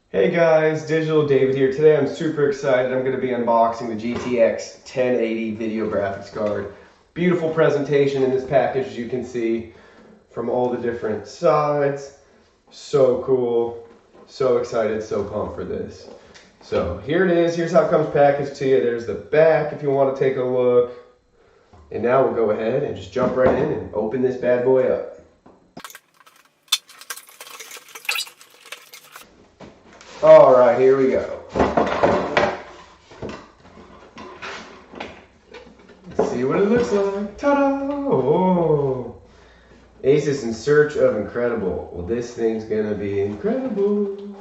Hey guys, Digital David here. Today I'm super excited. I'm going to be unboxing the GTX 1080 video graphics card. Beautiful presentation in this package, as you can see, from all the different sides. So cool. So excited, so pumped for this. So here it is. Here's how it comes packaged to you. There's the back if you want to take a look. And now we'll go ahead and just jump right in and open this bad boy up. All right, here we go. Let's see what it looks like. Ta-da! Oh, ASUS in search of incredible. Well, this thing's gonna be incredible.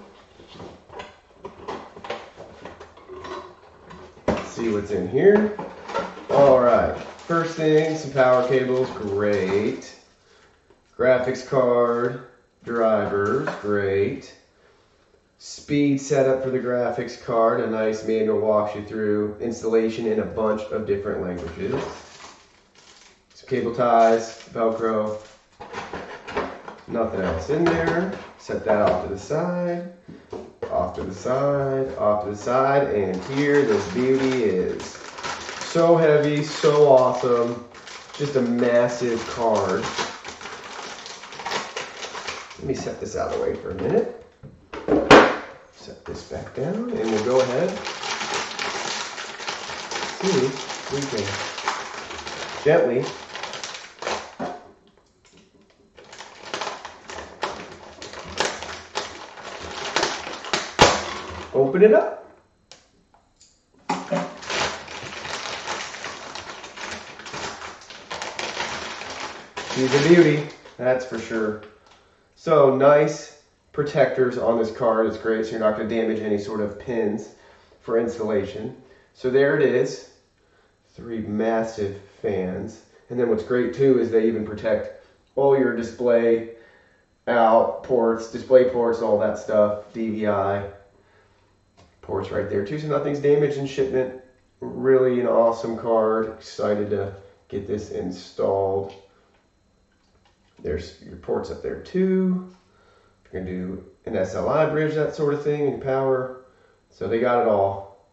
Let's see what's in here. All right, first thing, some power cables, great. Graphics card, drivers, great. Speed setup for the graphics card. A nice manual walks you through installation in a bunch of different languages. Some cable ties, Velcro. Nothing else in there. Set that off to the side, off to the side, off to the side, and here this beauty is. So heavy, so awesome. Just a massive card. Let me set this out of the way for a minute. Set this back down and we'll go ahead. See if we can gently open it up. She's a beauty, that's for sure. So nice protectors on this card. It's great, so you're not going to damage any sort of pins for installation. So there it is, 3 massive fans. And then what's great too is they even protect all your display out ports, display ports, all that stuff, DVI ports right there too, so nothing's damaged in shipment. Really an awesome card. Excited to get this installed. There's your ports up there too. You can do an SLI bridge, that sort of thing, and power. So they got it all.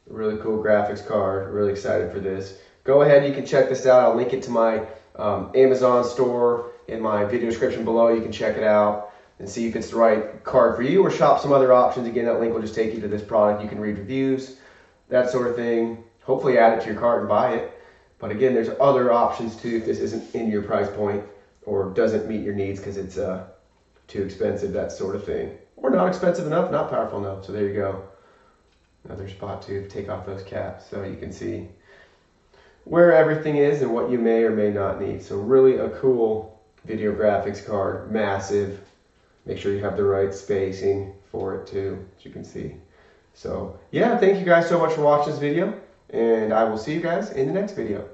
Really cool graphics card. Really excited for this. Go ahead, you can check this out. I'll link it to my Amazon store in my video description below. You can check it out and see if it's the right card for you, or shop some other options. Again, that link will just take you to this product. You can read reviews, that sort of thing. Hopefully add it to your cart and buy it. But again, there's other options too if this isn't in your price point or doesn't meet your needs because it's too expensive, that sort of thing. Or not expensive enough, not powerful enough. So there you go. Another spot to take off those caps so you can see where everything is and what you may or may not need. So really a cool video graphics card, massive. Make sure you have the right spacing for it too, as you can see. So yeah, thank you guys so much for watching this video, and I will see you guys in the next video.